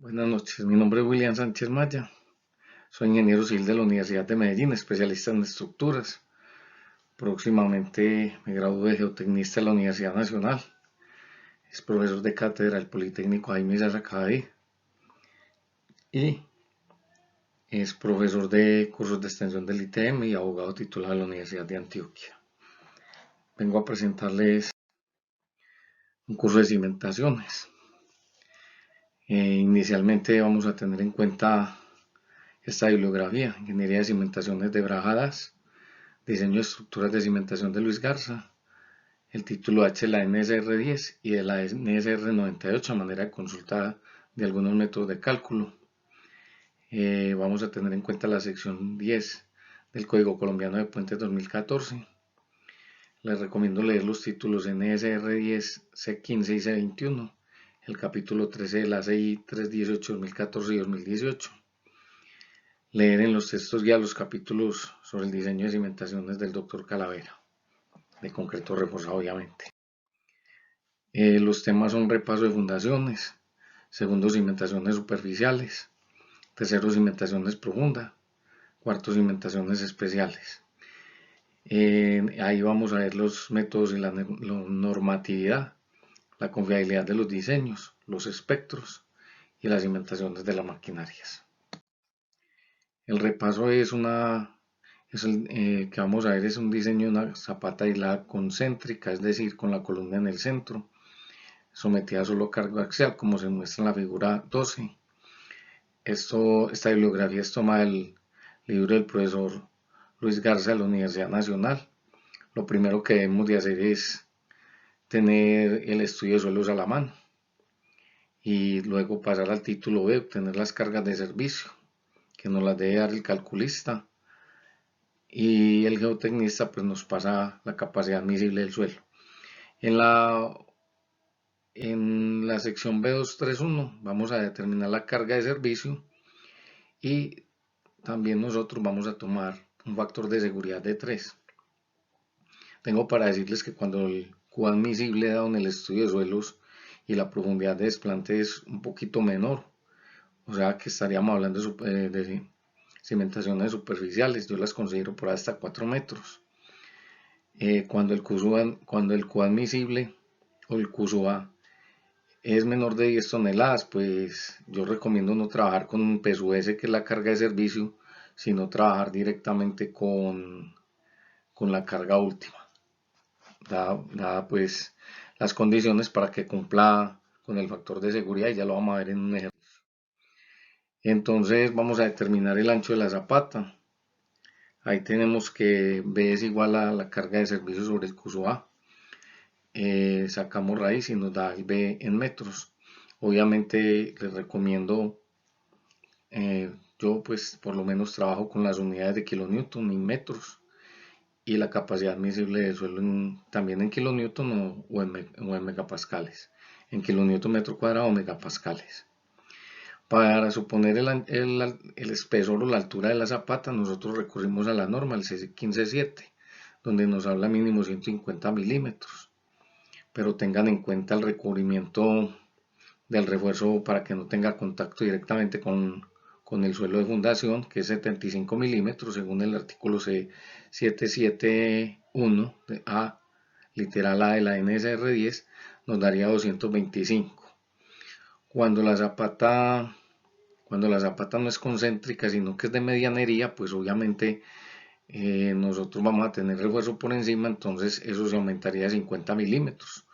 Buenas noches, mi nombre es William Sánchez Maya, soy ingeniero civil de la Universidad de Medellín, especialista en estructuras. Próximamente me gradúo de geotecnista en la Universidad Nacional, es profesor de cátedra del Politécnico Jaime Sasacabí y es profesor de cursos de extensión del ITM y abogado titulado de la Universidad de Antioquia. Vengo a presentarles un curso de cimentaciones. Inicialmente vamos a tener en cuenta esta bibliografía: Ingeniería de Cimentaciones de Brajadas, Diseño de estructuras de cimentación de Luis Garza, el título H de la NSR 10 y de la NSR 98 a manera de consulta de algunos métodos de cálculo. Vamos a tener en cuenta la sección 10 del Código Colombiano de Puentes 2014. Les recomiendo leer los títulos NSR 10, C15 y C21, el capítulo 13 de la CI 318 2014 y 2018. Leer en los textos guía los capítulos sobre el diseño de cimentaciones del Dr. Calavera, de concreto reforzado obviamente. Los temas son repaso de fundaciones, segundo cimentaciones superficiales, tercero cimentaciones profundas, cuarto cimentaciones especiales. Ahí vamos a ver los métodos y la normatividad, la confiabilidad de los diseños, los espectros y las cimentaciones de las maquinarias. El repaso que vamos a ver es un diseño de una zapata aislada concéntrica, es decir, con la columna en el centro, sometida a solo carga axial, como se muestra en la figura 12. Esta bibliografía es tomada del libro del profesor Luis Garza de la Universidad Nacional. Lo primero que debemos de hacer es tener el estudio de suelos a la mano y luego pasar al título B, obtener las cargas de servicio, que nos las debe dar el calculista, y el geotecnista pues nos pasa la capacidad admisible del suelo. En la sección B231 vamos a determinar la carga de servicio y también nosotros vamos a tomar un factor de seguridad de 3. Tengo para decirles que cuando el Q admisible dado en el estudio de suelos y la profundidad de desplante es un poquito menor, o sea que estaríamos hablando de cimentaciones superficiales, yo las considero por hasta 4 metros. Cuando el Q admisible o el QSUA es menor de 10 toneladas, pues yo recomiendo no trabajar con un PSUS, que es la carga de servicio, sino trabajar directamente con la carga última, dada pues las condiciones para que cumpla con el factor de seguridad, y ya lo vamos a ver en un ejercicio. Entonces vamos a determinar el ancho de la zapata. Ahí tenemos que B es igual a la carga de servicio sobre el QSUA. Sacamos raíz y nos da el B en metros. Obviamente les recomiendo, yo pues por lo menos trabajo con las unidades de kilonewton y metros, y la capacidad admisible del suelo también en kilonewton o en megapascales, en kilonewton metro cuadrado o megapascales. Para suponer el espesor o la altura de la zapata, nosotros recurrimos a la norma, el C15-7, donde nos habla mínimo 150 milímetros. Pero tengan en cuenta el recubrimiento del refuerzo para que no tenga contacto directamente con el suelo de fundación, que es 75 milímetros según el artículo C771 de A, literal A de la NSR 10, nos daría 225. Cuando la zapata no es concéntrica, sino que es de medianería, pues obviamente nosotros vamos a tener refuerzo por encima, entonces eso se aumentaría a 50 milímetros,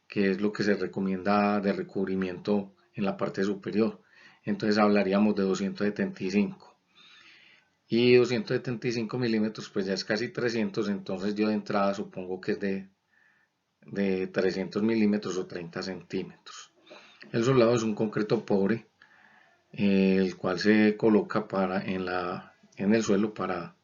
que es lo que se recomienda de recubrimiento en la parte superior. Entonces hablaríamos de 275. Y 275 milímetros pues ya es casi 300, entonces yo de entrada supongo que es de 300 milímetros o 30 centímetros. El soldado es un concreto pobre, el cual se coloca en el suelo para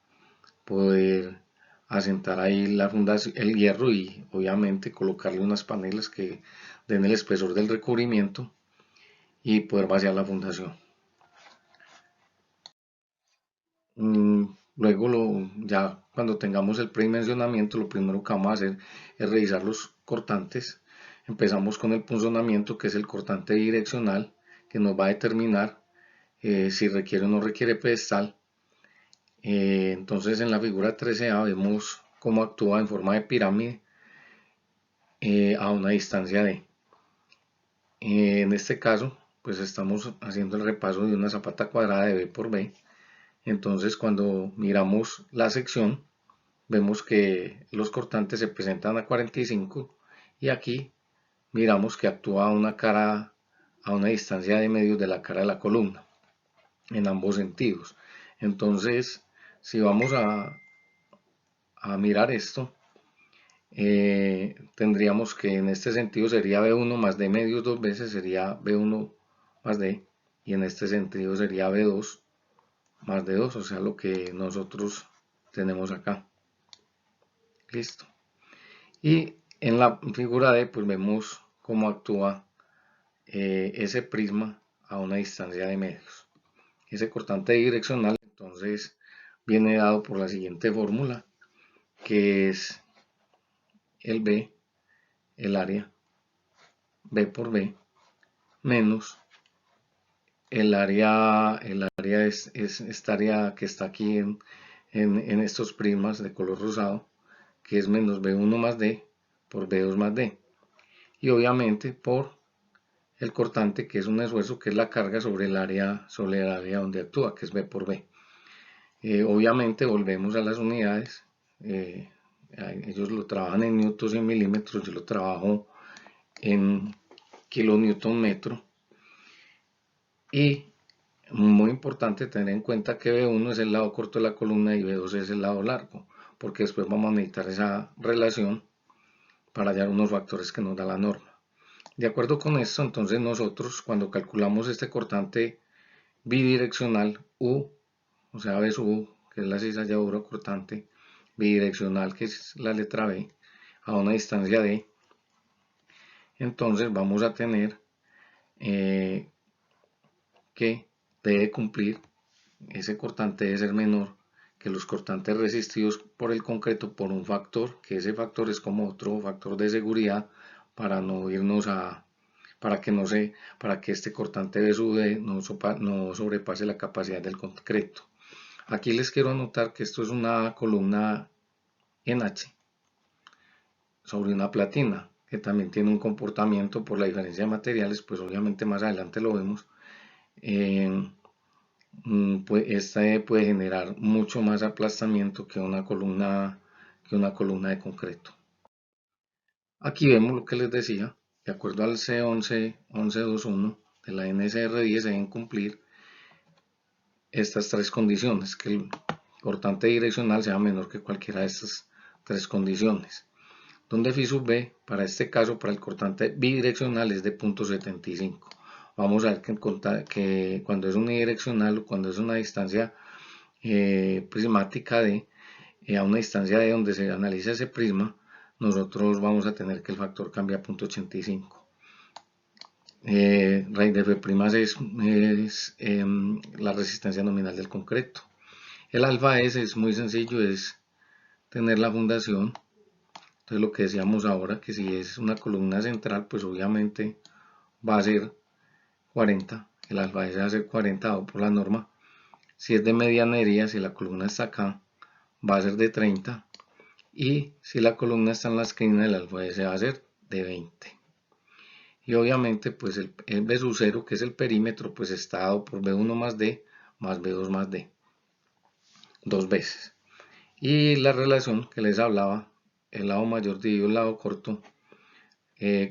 poder asentar ahí la fundación, el hierro, y obviamente colocarle unas panelas que den el espesor del recubrimiento y poder vaciar la fundación. Luego, ya cuando tengamos el predimensionamiento, lo primero que vamos a hacer es revisar los cortantes. Empezamos con el punzonamiento, que es el cortante direccional, que nos va a determinar si requiere o no requiere pedestal. Entonces en la figura 13A vemos cómo actúa en forma de pirámide a una distancia D. En este caso, pues estamos haciendo el repaso de una zapata cuadrada de B por B. Entonces cuando miramos la sección, vemos que los cortantes se presentan a 45 y aquí miramos que actúa a una distancia de medios de la cara de la columna en ambos sentidos. Entonces, si vamos a mirar esto, tendríamos que en este sentido sería B1 más D medios dos veces, sería B1 más D, y en este sentido sería B2 más D2, o sea, lo que nosotros tenemos acá. Listo. Y en la figura D, pues vemos cómo actúa ese prisma a una distancia de medios. Ese cortante direccional, entonces, viene dado por la siguiente fórmula, que es el B, el área B por B, menos esta área que está aquí en estos prismas de color rosado, que es menos B1 más D por B2 más D. Y obviamente por el cortante, que es un esfuerzo, que es la carga sobre el área donde actúa, que es B por B. Obviamente volvemos a las unidades. Ellos lo trabajan en newtons y en milímetros, yo lo trabajo en kilonewton metro. Y muy importante tener en cuenta que B1 es el lado corto de la columna y B2 es el lado largo, porque después vamos a necesitar esa relación para hallar unos factores que nos da la norma. De acuerdo con esto, entonces nosotros cuando calculamos este cortante bidireccional U, o sea B sub U, que es la cizalladura cortante bidireccional, que es la letra B, a una distancia D, entonces vamos a tener que debe cumplir, ese cortante debe ser menor que los cortantes resistidos por el concreto por un factor, que ese factor es como otro factor de seguridad para no irnos para que este cortante B sub D no sobrepase la capacidad del concreto. Aquí les quiero anotar que esto es una columna en H sobre una platina, que también tiene un comportamiento por la diferencia de materiales, pues obviamente más adelante lo vemos. Pues esta puede generar mucho más aplastamiento que una columna de concreto. Aquí vemos lo que les decía, de acuerdo al C11.11.2.1 de la NSR10 deben cumplir estas tres condiciones, que el cortante direccional sea menor que cualquiera de estas tres condiciones, donde phi sub b, para este caso, para el cortante bidireccional es de 0.75. Vamos a ver que cuando es unidireccional o cuando es una distancia prismática de a una distancia de donde se analiza ese prisma, nosotros vamos a tener que el factor cambia a 0.85. Raíz de F' es la resistencia nominal del concreto. El alfa S es muy sencillo, es tener la fundación. Entonces lo que decíamos ahora, que si es una columna central, pues obviamente va a ser 40, el alfa S va a ser 40 dado por la norma. Si es de medianería, si la columna está acá, va a ser de 30, y si la columna está en la esquina, el alfa S va a ser de 20. Y obviamente pues el B sub 0, que es el perímetro, pues está dado por B1 más D más B2 más D, dos veces. Y la relación que les hablaba, el lado mayor dividido el lado corto,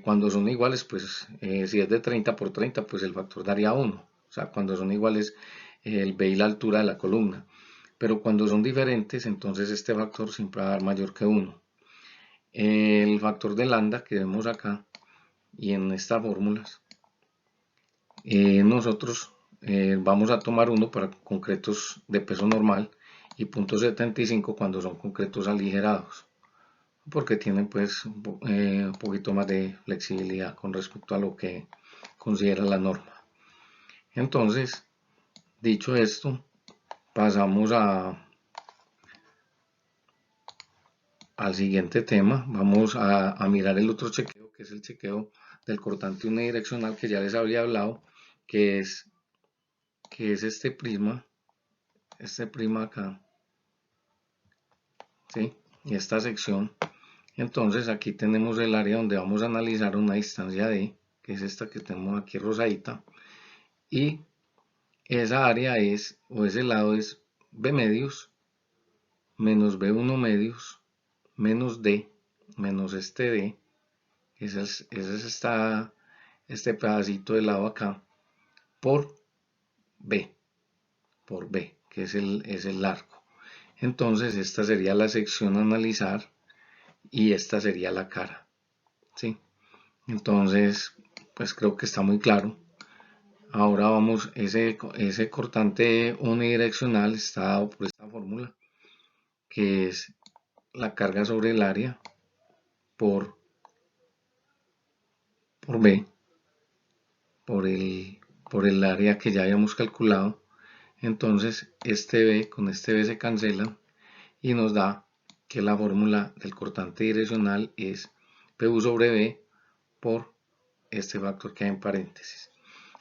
cuando son iguales, pues si es de 30 por 30, pues el factor daría 1. O sea, cuando son iguales el B y la altura de la columna. Pero cuando son diferentes, entonces este factor siempre va a dar mayor que 1. El factor de lambda que vemos acá y en estas fórmulas, nosotros vamos a tomar 1 para concretos de peso normal y 0.75 cuando son concretos aligerados, porque tienen pues un poquito más de flexibilidad con respecto a lo que considera la norma. Entonces, dicho esto, pasamos al siguiente tema. Vamos a mirar el otro chequeo, que es el chequeo del cortante unidireccional, que ya les había hablado, que es este prisma acá, ¿sí? Y esta sección. Entonces aquí tenemos el área donde vamos a analizar una distancia D, que es esta que tenemos aquí rosadita, y esa área es, o ese lado es B medios menos B1 medios menos D menos este D, ese es este pedacito de lado acá, por B, que es el largo. Entonces esta sería la sección a analizar y esta sería la cara, ¿sí? Entonces, pues creo que está muy claro. Ahora vamos, ese cortante unidireccional está dado por esta fórmula, que es la carga sobre el área por B, por el área que ya habíamos calculado. Entonces, este B con este B se cancelan y nos da que la fórmula del cortante direccional es PU sobre B por este factor que hay en paréntesis.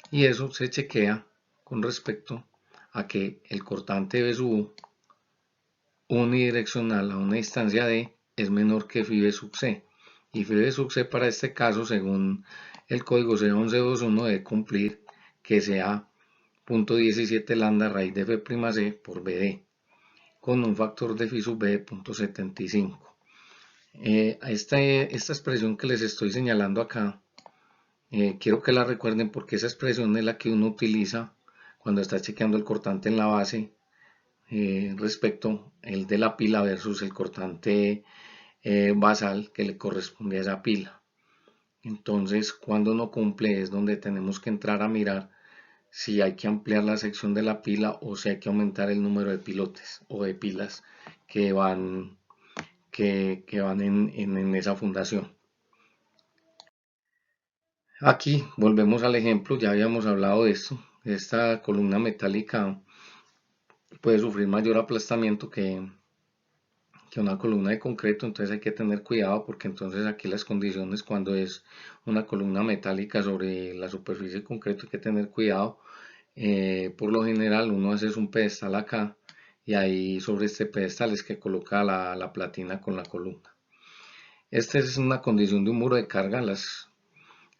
Y eso se chequea con respecto a que el cortante B sub U unidireccional a una distancia D es menor que phi B sub C. Y phi B sub C para este caso, según el código C1121, debe cumplir que sea 0.17 lambda raíz de F'C por BD, con un factor de phi sub B de 0.75. Esta expresión que les estoy señalando acá, quiero que la recuerden porque esa expresión es la que uno utiliza cuando está chequeando el cortante en la base respecto el de la pila versus el cortante basal que le corresponde a esa pila. Entonces, cuando no cumple es donde tenemos que entrar a mirar si hay que ampliar la sección de la pila o si hay que aumentar el número de pilotes o de pilas que van, en esa fundación. Aquí volvemos al ejemplo, ya habíamos hablado de esto. Esta columna metálica puede sufrir mayor aplastamiento que una columna de concreto, entonces hay que tener cuidado porque entonces aquí las condiciones cuando es una columna metálica sobre la superficie de concreto hay que tener cuidado. Por lo general uno hace un pedestal acá y ahí sobre este pedestal es que coloca la platina con la columna. Esta es una condición de un muro de carga, es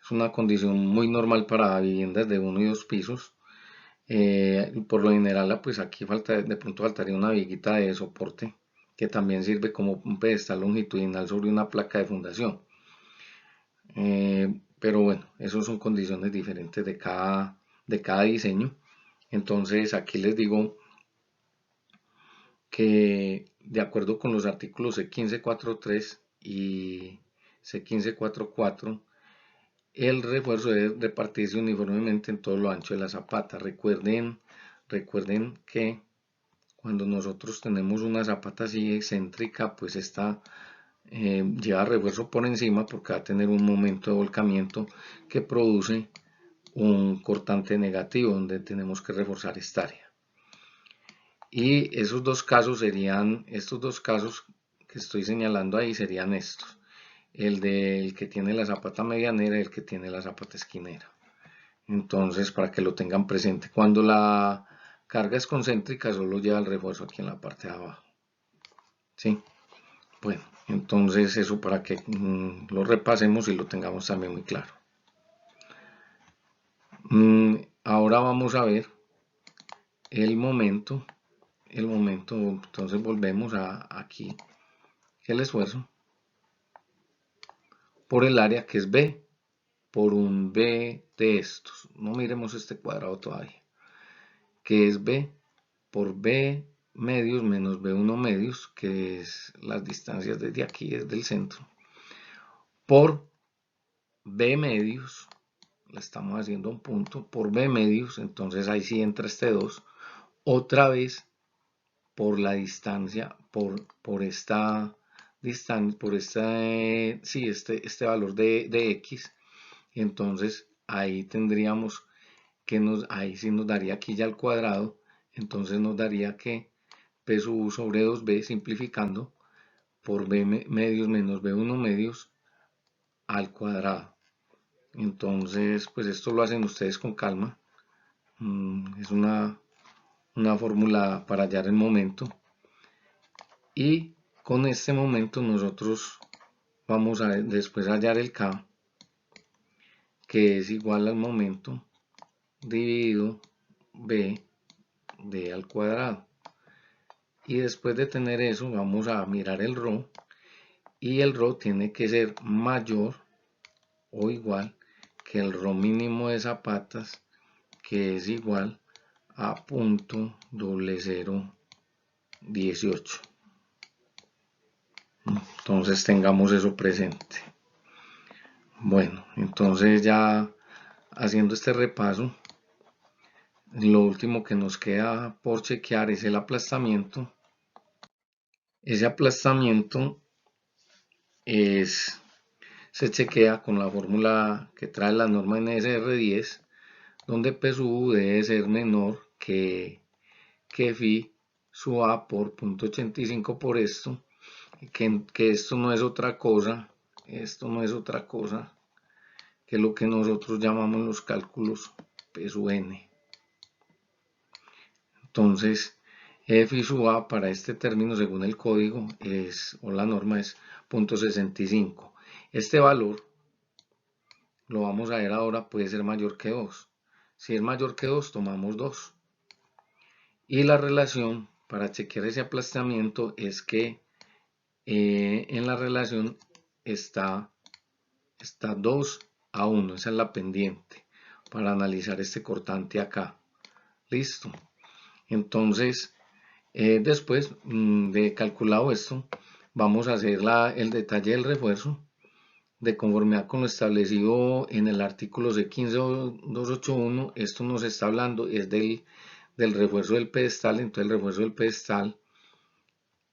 una condición muy normal para viviendas de 1 y 2 pisos. Por lo general, pues aquí de pronto faltaría una viguita de soporte que también sirve como un pedestal longitudinal sobre una placa de fundación. Pero bueno, esas son condiciones diferentes de cada diseño. Entonces aquí les digo que de acuerdo con los artículos C1543 y C1544, el refuerzo debe repartirse uniformemente en todo lo ancho de la zapata. Recuerden que cuando nosotros tenemos una zapata así excéntrica, pues esta lleva refuerzo por encima porque va a tener un momento de volcamiento que produce un cortante negativo donde tenemos que reforzar esta área. Y estos dos casos que estoy señalando ahí serían estos. El del que tiene la zapata medianera y el que tiene la zapata esquinera. Entonces, para que lo tengan presente, cuando la carga es concéntrica solo lleva el refuerzo aquí en la parte de abajo. ¿Sí? Bueno, entonces eso para que lo repasemos y lo tengamos también muy claro. Ahora vamos a ver el momento, entonces volvemos aquí, el esfuerzo por el área que es B, por un B de estos. No miremos este cuadrado todavía, que es B por B medios menos B1 medios, que es las distancias desde aquí, desde el centro, por B medios, le estamos haciendo un punto, por B medios, entonces ahí sí entra este 2, otra vez por la distancia, por esta distancia, por este valor de X, entonces ahí tendríamos que ahí sí nos daría aquí ya al cuadrado, entonces nos daría que P sub U sobre 2B simplificando por B medios menos B1 medios al cuadrado. Entonces, pues esto lo hacen ustedes con calma. Es una fórmula para hallar el momento, y con este momento nosotros vamos a después hallar el K, que es igual al momento dividido B de al cuadrado. Y después de tener eso vamos a mirar el ρ, y el ρ tiene que ser mayor o igual que el ρ mínimo de zapatas, que es igual a .0018. Entonces tengamos eso presente. Bueno, entonces ya haciendo este repaso, lo último que nos queda por chequear es el aplastamiento. Ese aplastamiento se chequea con la fórmula que trae la norma NSR10, donde P sub U debe ser menor que phi sub A por 0.85 por esto, que esto no es otra cosa, que lo que nosotros llamamos en los cálculos P sub N. Entonces, phi sub A para este término, según el código o la norma, es 0.65. Este valor, lo vamos a ver ahora, puede ser mayor que 2. Si es mayor que 2, tomamos 2. Y la relación para chequear ese aplastamiento es que en la relación está 2:1, esa es la pendiente para analizar este cortante acá. Listo. Entonces, después de calculado esto, vamos a hacer el detalle del refuerzo de conformidad con lo establecido en el artículo C15.281. Esto nos está hablando es del refuerzo del pedestal. Entonces el refuerzo del pedestal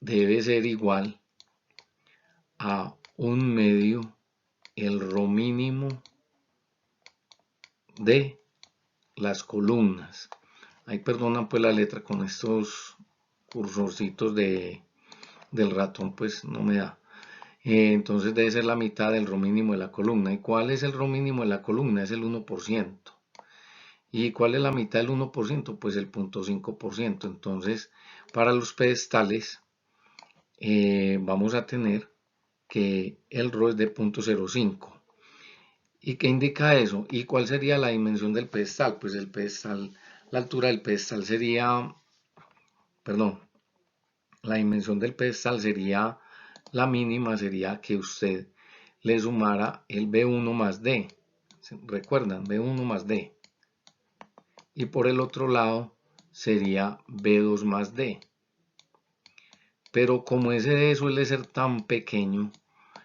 debe ser igual a 1/2 el ρ mínimo de las columnas. Ahí perdonan pues la letra, con estos cursorcitos del ratón pues no me da. Entonces debe ser la mitad del ρ mínimo de la columna. ¿Y cuál es el ρ mínimo de la columna? Es el 1%. ¿Y cuál es la mitad del 1%? Pues el 0.5%. Entonces, para los pedestales vamos a tener que el ρ es de 0.05. ¿Y qué indica eso? ¿Y cuál sería la dimensión del pedestal? Pues el pedestal, la altura del pedestal sería, perdón, la dimensión del pedestal sería, la mínima sería que usted le sumara el B1 más D. ¿Recuerdan? B1 más D. Y por el otro lado sería B2 más D. Pero como ese D suele ser tan pequeño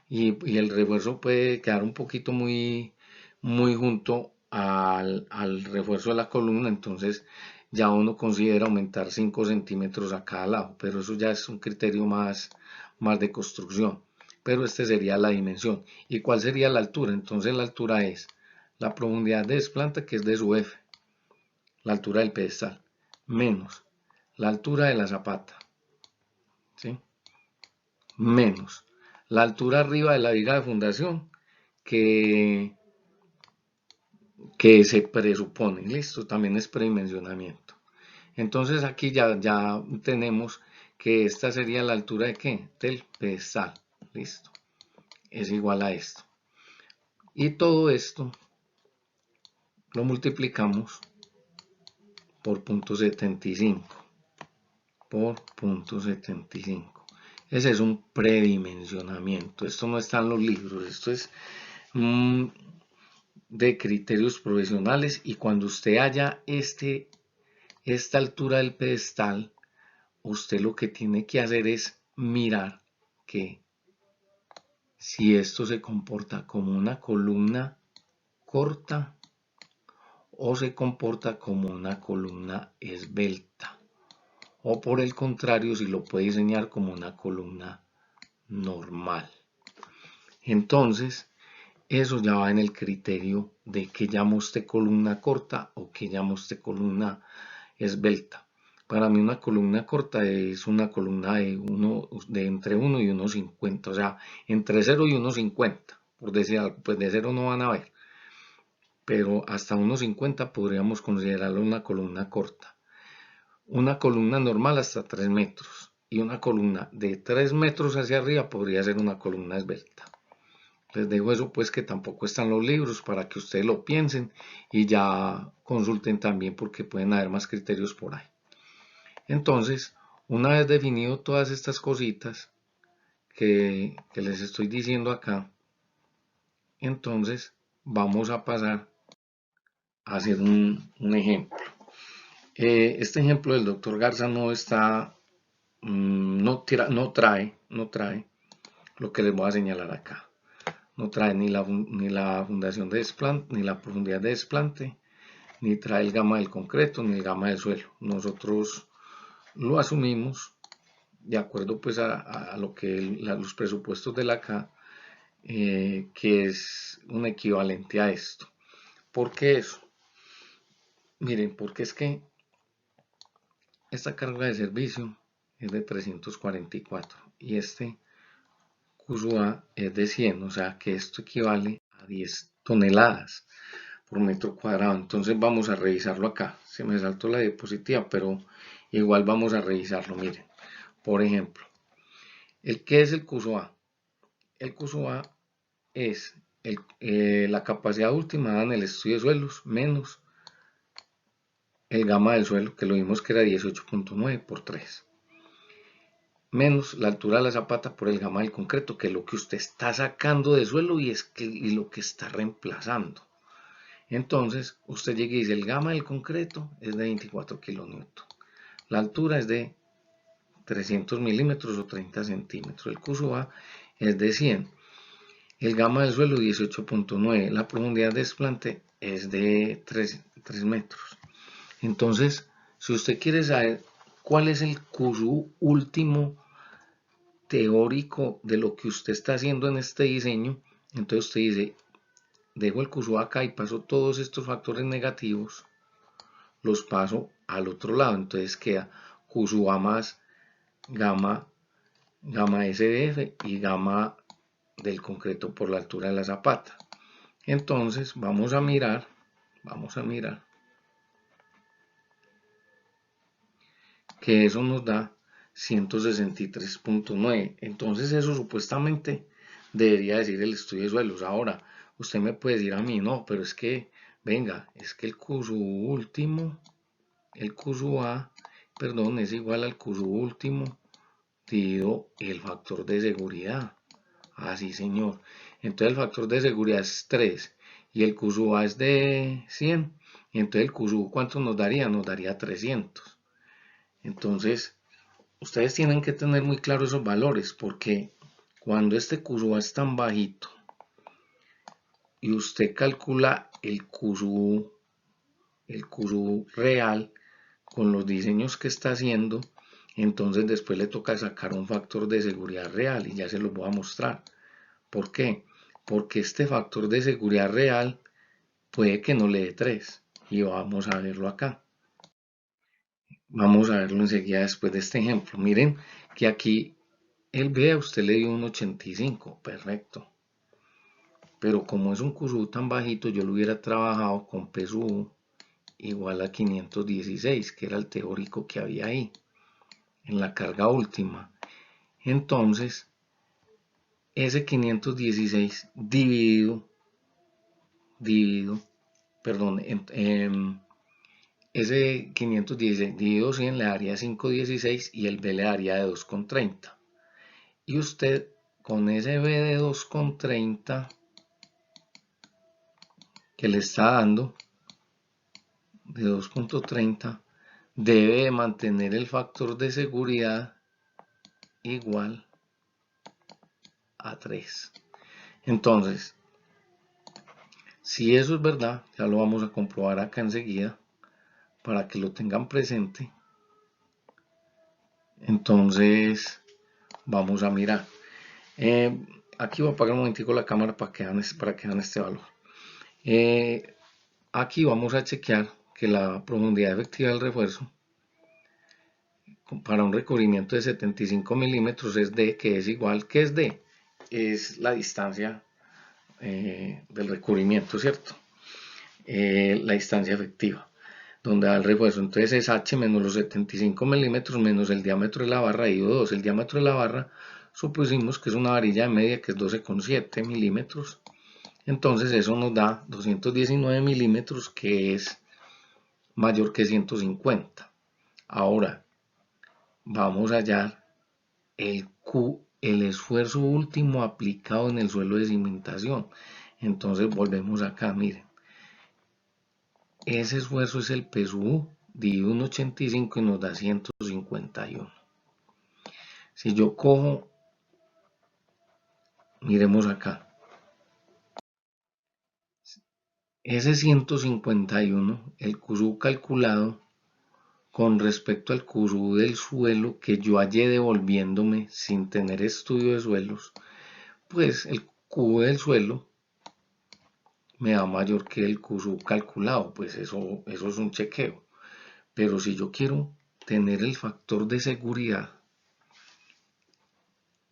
y el refuerzo puede quedar un poquito muy junto al refuerzo de la columna, entonces ya uno considera aumentar 5 centímetros a cada lado, pero eso ya es un criterio más de construcción. Pero este sería la dimensión. ¿Y cuál sería la altura? Entonces la altura es la profundidad de desplante, que es de su F, la altura del pedestal, menos la altura de la zapata, ¿sí? Menos la altura arriba de la viga de fundación que se presupone. Listo, también es predimensionamiento. Entonces aquí ya tenemos que esta sería la altura de ¿qué? Del pedestal. Listo, es igual a esto. Y todo esto lo multiplicamos por 0.75. Por 0.75. Ese es un predimensionamiento. Esto no está en los libros. Esto es de criterios profesionales, y cuando usted haya esta altura del pedestal, usted lo que tiene que hacer es mirar que si esto se comporta como una columna corta o se comporta como una columna esbelta, o por el contrario si lo puede diseñar como una columna normal. Entonces eso ya va en el criterio de que llama usted columna corta o que llama usted columna esbelta. Para mí una columna corta es una columna de entre 1 y 1.50, o sea, entre 0 y 1.50, por decir algo, pues de 0 no van a ver. pero hasta 1,50 podríamos considerarlo una columna corta. Una columna normal hasta 3 metros y una columna de 3 metros hacia arriba podría ser una columna esbelta. Les dejo eso pues, que tampoco están los libros, para que ustedes lo piensen y ya consulten también, porque pueden haber más criterios por ahí. Entonces, una vez definido todas estas cositas que les estoy diciendo acá, entonces vamos a pasar a hacer un ejemplo. Este ejemplo del doctor Garza no está, no trae lo que les voy a señalar acá. No trae ni la fundación de desplante, ni la profundidad de desplante, ni trae el gamma del concreto, ni el gamma del suelo. Nosotros lo asumimos de acuerdo pues a lo que los presupuestos de la CA, que es un equivalente a esto. ¿Por qué eso? Miren, porque es que esta carga de servicio es de 344 y este QSUA es de 100, o sea que esto equivale a 10 toneladas por metro cuadrado. Entonces vamos a revisarlo acá. Se me saltó la diapositiva, pero igual vamos a revisarlo. Miren, por ejemplo, ¿qué es el QSUA? El QSUA es la capacidad última en el estudio de suelos menos el gamma del suelo, que lo vimos que era 18.9 por 3, menos la altura de la zapata por el gamma del concreto, que es lo que usted está sacando de suelo y lo que está reemplazando. Entonces usted llega y dice, el gamma del concreto es de 24 kilonewton, la altura es de 300 milímetros o 30 centímetros, el QSUA es de 100, el gamma del suelo 18.9, la profundidad de desplante es de 3 metros. Entonces, si usted quiere saber cuál es el QSU último teórico de lo que usted está haciendo en este diseño, entonces usted dice, dejo el QSU acá y paso todos estos factores negativos, los paso al otro lado. Entonces queda QSUA más gamma SDF y gamma del concreto por la altura de la zapata. Entonces vamos a mirar que eso nos da 163.9. Entonces eso supuestamente debería decir el estudio de suelos. Ahora, usted me puede decir a mí, no, pero es que, venga, es que el QSU último, el QSUA, perdón, es igual al QSU último dividido el factor de seguridad. Así, señor. Entonces el factor de seguridad es 3 y el QSUA es de 100. Y entonces el QSU, ¿cuánto nos daría? Nos daría 300. Entonces, ustedes tienen que tener muy claros esos valores, porque cuando este QSUA es tan bajito y usted calcula el QSU real con los diseños que está haciendo, entonces después le toca sacar un factor de seguridad real y ya se los voy a mostrar. ¿Por qué? Porque este factor de seguridad real puede que no le dé 3 y vamos a verlo acá. Vamos a verlo enseguida después de este ejemplo. Miren que aquí el B a usted le dio un 85, perfecto. Pero como es un QSU tan bajito, yo lo hubiera trabajado con PSU igual a 516, que era el teórico que había ahí, en la carga última. Entonces, ese 516 ese 516 dividido 100 le daría 516 y el B le daría de 2,30. Y usted con ese B de 2,30 que le está dando, de 2,30, debe mantener el factor de seguridad igual a 3. Entonces, si eso es verdad, ya lo vamos a comprobar acá enseguida, para que lo tengan presente. Entonces, vamos a mirar. Aquí voy a apagar un momentico la cámara para que vean este valor. Aquí vamos a chequear que la profundidad efectiva del refuerzo para un recubrimiento de 75 milímetros es D, que es igual, ¿qué es D? Es la distancia del recubrimiento, ¿cierto? la instancia efectiva, donde da el refuerzo. Entonces es H menos los 75 milímetros menos el diámetro de la barra y 2. El diámetro de la barra supusimos que es una varilla de media que es 12,7 milímetros. Entonces eso nos da 219 milímetros, que es mayor que 150. Ahora vamos a hallar el esfuerzo último aplicado en el suelo de cimentación. Entonces volvemos acá, miren. Ese esfuerzo es el PSU dividido en 85 y nos da 151. Si yo cojo, miremos acá, ese 151, el QSU calculado con respecto al QSU del suelo que yo hallé devolviéndome sin tener estudio de suelos, pues el QSU del suelo me da mayor que el QSU calculado, pues eso es un chequeo. Pero si yo quiero tener el factor de seguridad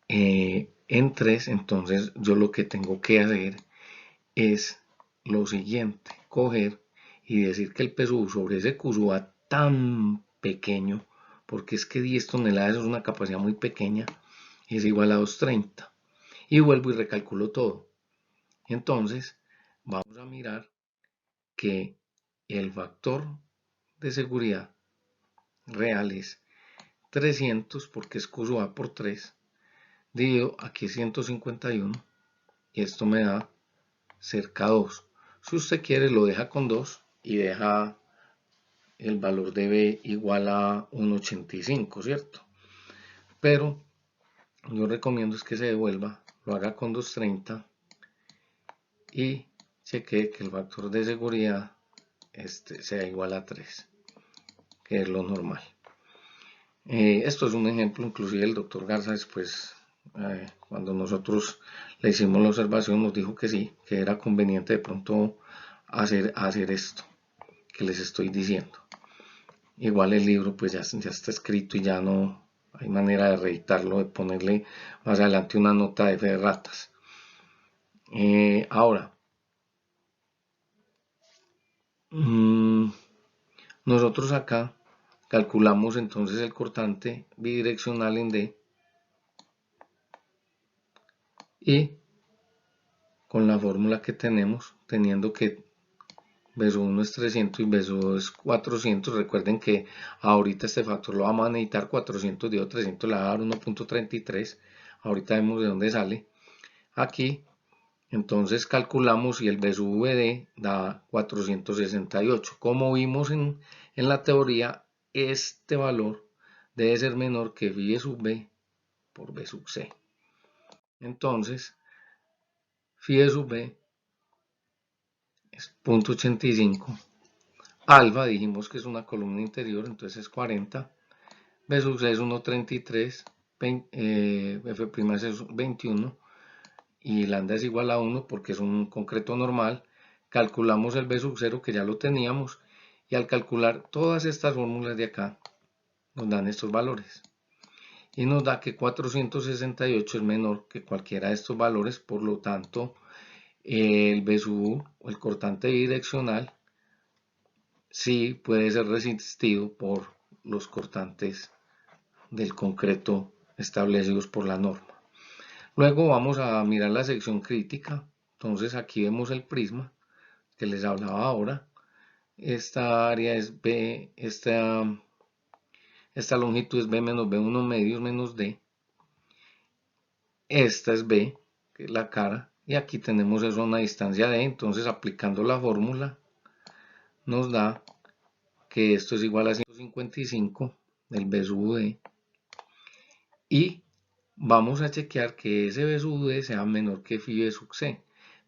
en 3, entonces yo lo que tengo que hacer es lo siguiente: coger y decir que el PSU sobre ese QSU tan pequeño, porque es que 10 toneladas es una capacidad muy pequeña, es igual a 230. Y vuelvo y recalculo todo. Entonces vamos a mirar que el factor de seguridad real es 300, porque es QSU A por 3, dividido aquí 151, y esto me da cerca 2. Si usted quiere lo deja con 2 y deja el valor de B igual a 1,85, ¿cierto? Pero yo recomiendo es que se devuelva, lo haga con 230 y chequee que el factor de seguridad sea igual a 3, que es lo normal. Esto es un ejemplo, inclusive el doctor Garza después, cuando nosotros le hicimos la observación, nos dijo que sí, que era conveniente de pronto hacer esto que les estoy diciendo. Igual el libro pues ya está escrito y ya no hay manera de reeditarlo, de ponerle más adelante una nota de fe de ratas. Ahora, nosotros acá calculamos entonces el cortante bidireccional en D, y con la fórmula que tenemos, teniendo que BSU1 es 300 y BSU2 es 400. Recuerden que ahorita este factor lo vamos a necesitar 400, digo 300 le va a dar 1.33. Ahorita vemos de dónde sale. Aquí, entonces calculamos y el BSUVD da 468. Como vimos en la teoría, este valor debe ser menor que phi sub B por B sub C. Entonces, phi sub B es 0.85. Alfa dijimos que es una columna interior, entonces es 40. B sub C es 1.33. F' es 21. Y lambda es igual a 1 porque es un concreto normal. Calculamos el B sub 0, que ya lo teníamos, y al calcular todas estas fórmulas de acá nos dan estos valores y nos da que 468 es menor que cualquiera de estos valores. Por lo tanto, el B sub U, o el cortante bidireccional, sí puede ser resistido por los cortantes del concreto establecidos por la norma. Luego vamos a mirar la sección crítica. Entonces aquí vemos el prisma que les hablaba ahora. Esta área es B, esta longitud es B menos B1 medios menos D. Esta es B, que es la cara, y aquí tenemos eso a una distancia D. Entonces aplicando la fórmula nos da que esto es igual a 155 del B sub D, y vamos a chequear que ese B sub D sea menor que phi B sub C.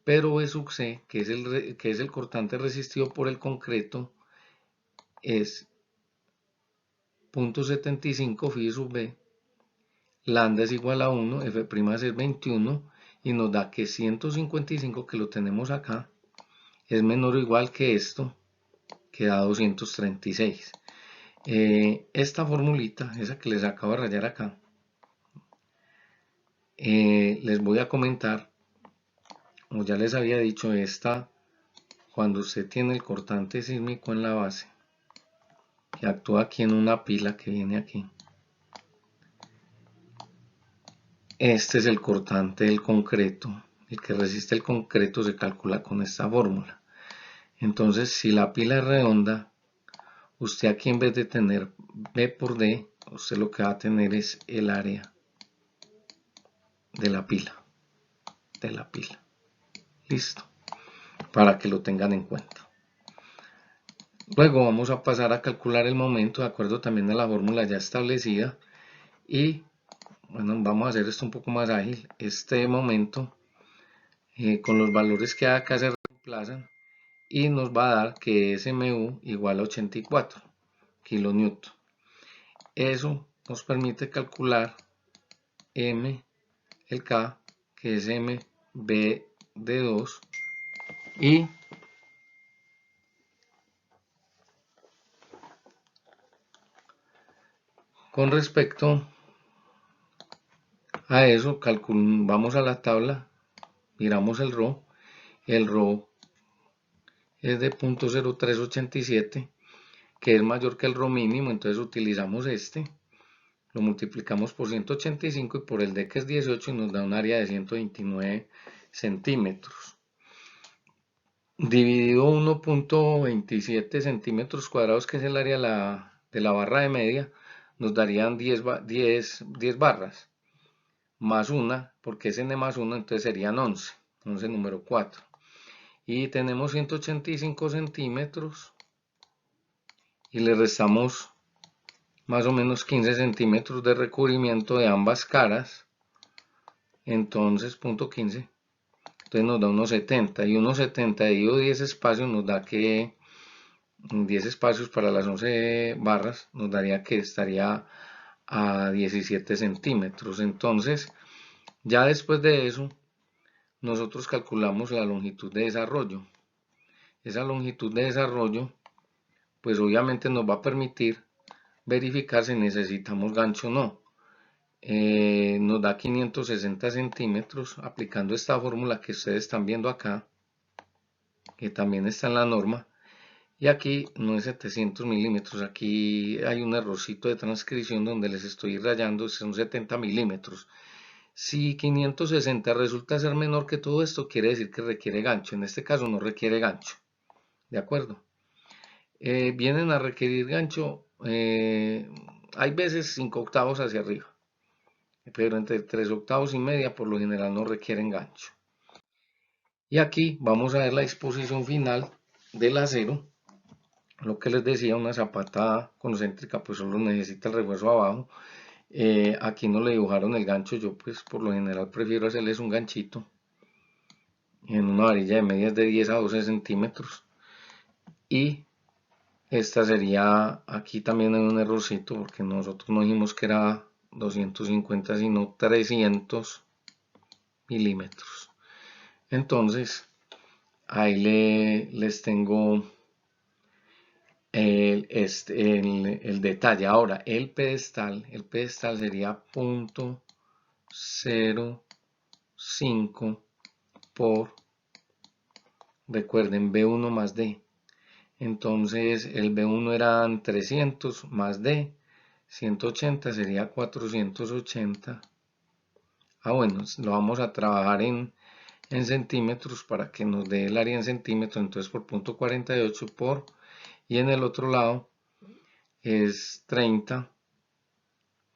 Pero B sub C, que es el cortante resistido por el concreto, es 0.75 phi sub B, lambda es igual a 1, F' es 21, y nos da que 155, que lo tenemos acá, es menor o igual que esto, que da 236. Esta formulita, esa que les acabo de rayar acá, les voy a comentar, como ya les había dicho, esta cuando usted tiene el cortante sísmico en la base, que actúa aquí en una pila que viene aquí, este es el cortante del concreto, el que resiste el concreto se calcula con esta fórmula. Entonces, si la pila es redonda, usted aquí en vez de tener B por D, usted lo que va a tener es el área de la pila. Listo, para que lo tengan en cuenta. Luego vamos a pasar a calcular el momento de acuerdo también a la fórmula ya establecida. Y bueno, vamos a hacer esto un poco más ágil. Este momento con los valores que acá se reemplazan y nos va a dar que es MU igual a 84 kilonewton. Eso nos permite calcular M, el K, que es MB de 2, y con respecto a eso, vamos a la tabla, miramos el ρ es de 0.0387, que es mayor que el ρ mínimo, entonces utilizamos este, lo multiplicamos por 185 y por el D que es 18 y nos da un área de 129 centímetros. Dividido 1.27 centímetros cuadrados, que es el área de la barra de media, nos darían 10 barras, más una, porque es n más 1, entonces serían 11 número 4. Y tenemos 185 centímetros y le restamos más o menos 15 centímetros de recubrimiento de ambas caras, entonces punto 15, entonces nos da unos 70, y unos 70 dividido 10 espacios nos da que 10 espacios para las 11 barras nos daría que estaría a 17 centímetros. Entonces ya después de eso nosotros calculamos la longitud de desarrollo. Esa longitud de desarrollo pues obviamente nos va a permitir verificar si necesitamos gancho o no. Nos da 560 centímetros aplicando esta fórmula que ustedes están viendo acá, que también está en la norma, y aquí no es 700 milímetros, aquí hay un errorcito de transcripción donde les estoy rayando, son 70 milímetros. Si 560 resulta ser menor que todo esto, quiere decir que requiere gancho. En este caso no requiere gancho, ¿de acuerdo? Vienen a requerir gancho, hay veces 5 octavos hacia arriba, pero entre 3 octavos y media por lo general no requieren gancho. Y aquí vamos a ver la disposición final del acero. Lo que les decía, una zapata concéntrica pues solo necesita el refuerzo abajo. Aquí no le dibujaron el gancho, yo pues por lo general prefiero hacerles un ganchito en una varilla de medias de 10 a 12 centímetros. Y esta sería, aquí también hay un errorcito porque nosotros no dijimos que era 250 sino 300 milímetros. Entonces ahí les tengo el detalle. Ahora el pedestal sería 0.05 por, recuerden, B1 más D. Entonces el B1 eran 300 más D, 180 sería 480. Bueno, lo vamos a trabajar en centímetros para que nos dé el área en centímetros, entonces por punto 48 por, y en el otro lado es 30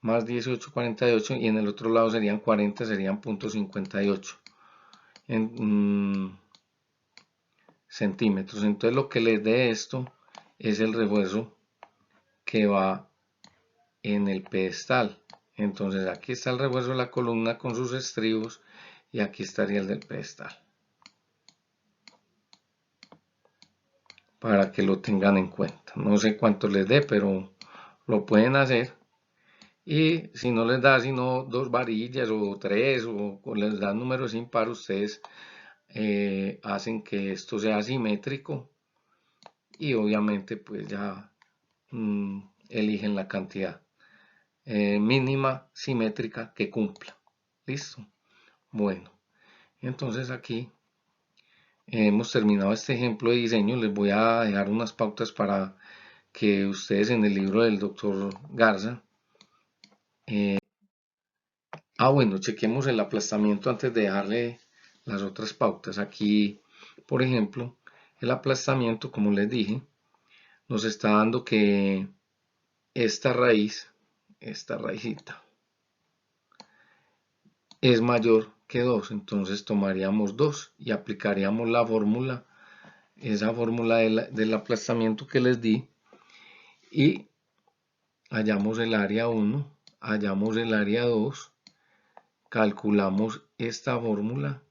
más 18, 48, y en el otro lado serían 40, serían punto 58 en centímetros. Entonces lo que les dé esto es el refuerzo que va en el pedestal. Entonces aquí está el refuerzo de la columna con sus estribos y aquí estaría el del pedestal, para que lo tengan en cuenta. No sé cuánto les dé, pero lo pueden hacer. Y si no les da sino 2 varillas o 3 o les da números impar, ustedes hacen que esto sea simétrico y obviamente pues ya eligen la cantidad mínima simétrica que cumpla. Listo. Bueno, entonces aquí hemos terminado este ejemplo de diseño. Les voy a dejar unas pautas para que ustedes en el libro del doctor Garza, bueno, chequemos el aplastamiento antes de dejarle las otras pautas. Aquí, por ejemplo, el aplastamiento, como les dije, nos está dando que esta raíz, esta raicita, es mayor que 2, entonces tomaríamos 2 y aplicaríamos la fórmula, esa fórmula del aplastamiento que les di, y hallamos el área 1, hallamos el área 2, calculamos esta fórmula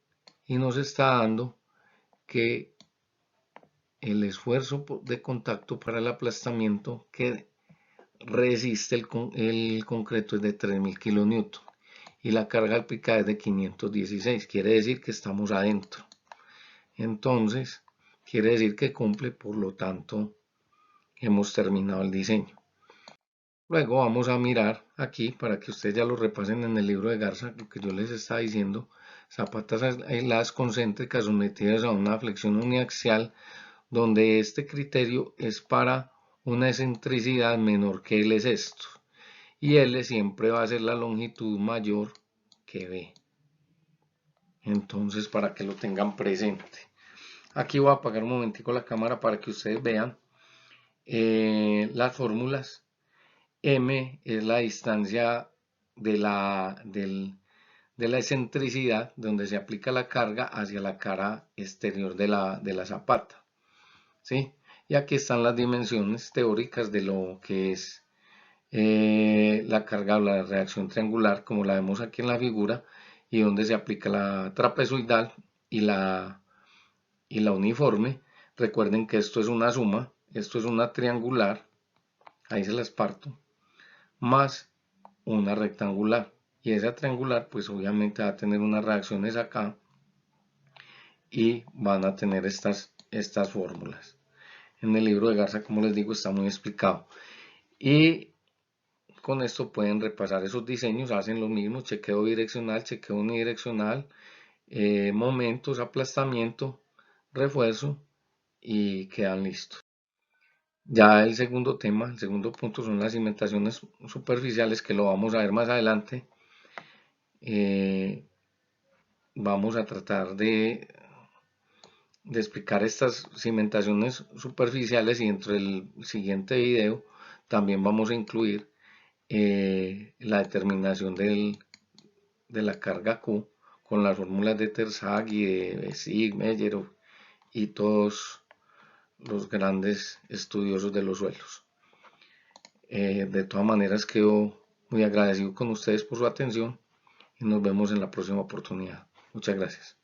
y nos está dando que el esfuerzo de contacto para el aplastamiento que resiste el concreto es de 3000 kN y la carga aplicada es de 516, quiere decir que estamos adentro. Entonces, quiere decir que cumple, por lo tanto, hemos terminado el diseño. Luego vamos a mirar aquí, para que ustedes ya lo repasen en el libro de Garza, lo que yo les estaba diciendo: zapatas aisladas concéntricas sometidas a una flexión uniaxial, donde este criterio es para una excentricidad menor que L es esto, y L siempre va a ser la longitud mayor que B. Entonces, para que lo tengan presente. Aquí voy a apagar un momentico la cámara para que ustedes vean las fórmulas. M es la distancia de la excentricidad donde se aplica la carga hacia la cara exterior de la zapata, ¿sí? Y aquí están las dimensiones teóricas de lo que es la carga o la reacción triangular, como la vemos aquí en la figura, y donde se aplica la trapezoidal y la uniforme. Recuerden que esto es una suma, esto es una triangular, ahí se las parto, más una rectangular, y esa triangular pues obviamente va a tener unas reacciones acá y van a tener estas fórmulas. En el libro de Garza, como les digo, está muy explicado, y con esto pueden repasar esos diseños. Hacen lo mismo: chequeo direccional, chequeo unidireccional, momentos, aplastamiento, refuerzo, y quedan listos. Ya el segundo tema, el segundo punto, son las cimentaciones superficiales, que lo vamos a ver más adelante. Vamos a tratar de explicar estas cimentaciones superficiales, y dentro del siguiente video también vamos a incluir la determinación de la carga Q con las fórmulas de Terzaghi, de Sig, Meyer y todos los grandes estudiosos de los suelos. De todas maneras, quedo muy agradecido con ustedes por su atención y nos vemos en la próxima oportunidad. Muchas gracias.